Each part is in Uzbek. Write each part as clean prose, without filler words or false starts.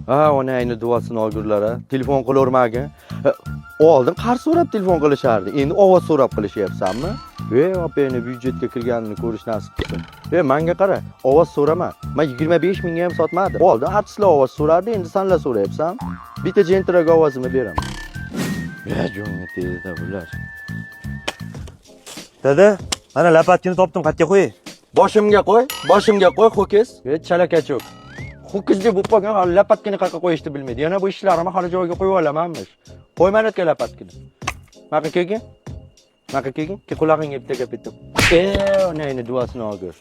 Ha, onayni duosini olgurlar ha. Telefon qilavermagin. Oldin qarz so'rab telefon qilishardi. Endi ovoz so'rab qilishyapsanmi? Opani byudjetga kirganini ko'rish nasib qilsin. Menga qara, ovoz so'rama. Men 25 mingga ham sotmadim. Oldin artistlar ovoz so'rardi, endi senlar so'rayapsan. Bitta jentraga ovozimni beraman. Jonga tezda bular. Dada, mana lapatkini topdim, qayerga qo'yay? Boshimga qo'y, ho'kiz. Chalakachuk. Ho'kiz deb bo'lgan lapatkini qayerga qo'yishni bilmaydi. Yana bu ishlarimni hali joyiga qo'yib olamanmish. Qo'ymanatga lapatkini. Maqa kelgin. Ke qulog'ingga bitta gap aytdim. Onayni duosini olgur.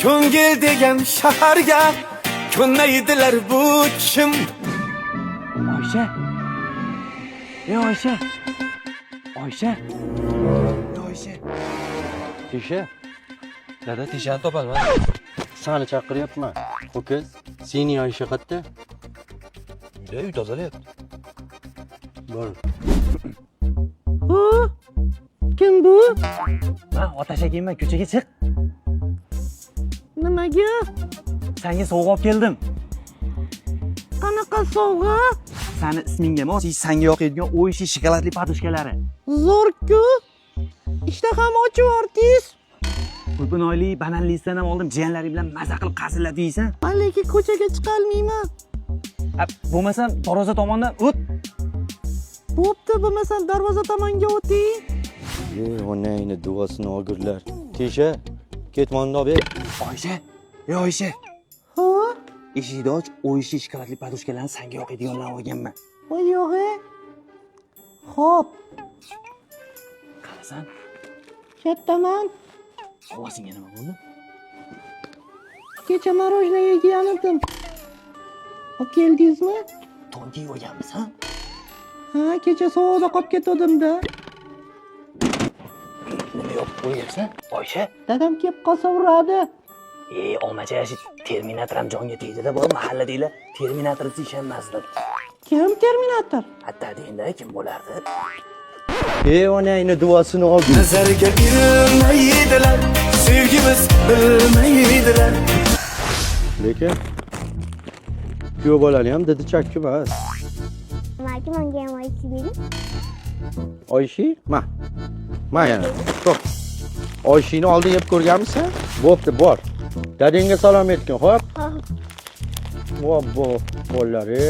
Ko'ngil degan shaharga ko'nmaydilar bu kim? Oysha. Oysha. Tisha, Dada, tishani topaman. seni chaqiryapman. Ho'kiz, seni Oysha qayerda? Uy tozalayapti. Bor. Kim bu? Ha, otash ekanman, ko'chaga chiq. Nimaga? Senga sovg'a olib keldim. Qanaqa sovg'a? Seni ismingga mos, senga yoqadigan o'yishi shokoladli podushkalari. Zo'r-ku. Ishtaham ochib artist. Ko'pin oylik bananlikdan ham oldim, jiyanlaring bilan maza qilib qazillar deysan. Lekin ko'chaga chiqolmayman. Bo'lmasam darvoza tomondan o't. Bo'pti, bo'lmasam darvoza tomonga o'ting. Onayni duosini olgurlar. Tisha, ketmonda ber. Oysha. Ha? Eshikni och, o'yishi shokoladli podushkalarni senga yoqadiganlarni olganman. Voy yo'g'e. Xo'p, Qarasan, kattaman. ovozingga nima bo'ldi? Kecha marojna yegan edim. Olib keldingizmi? Tongi yo'ganmiz, ha? Ha, kecha sovuqda qolib ketdim-da. Nima yo'q qo'yapsan? Oysha. Dadam kelib qolsa uradi. Omachashi Terminator ham jonga tegdi-da, bu mahalladaglar Terminatorga ishonmasdi. Kim Terminator? Hatta deyinda kim bo'lardi? Onayni duosini olgur. Nazarga ilmaydilar, sevgimiz bilmaydilar. Lekin kuyov bolali ham didi chakki emas. Marka menga ham aytib bering. Oyshi, ma yana. To'p. Oyshini oldin yeb ko'rganmisan? Bo'pti, bor. Dadangga salom aytgin, xo'p? Vobbo, bollari.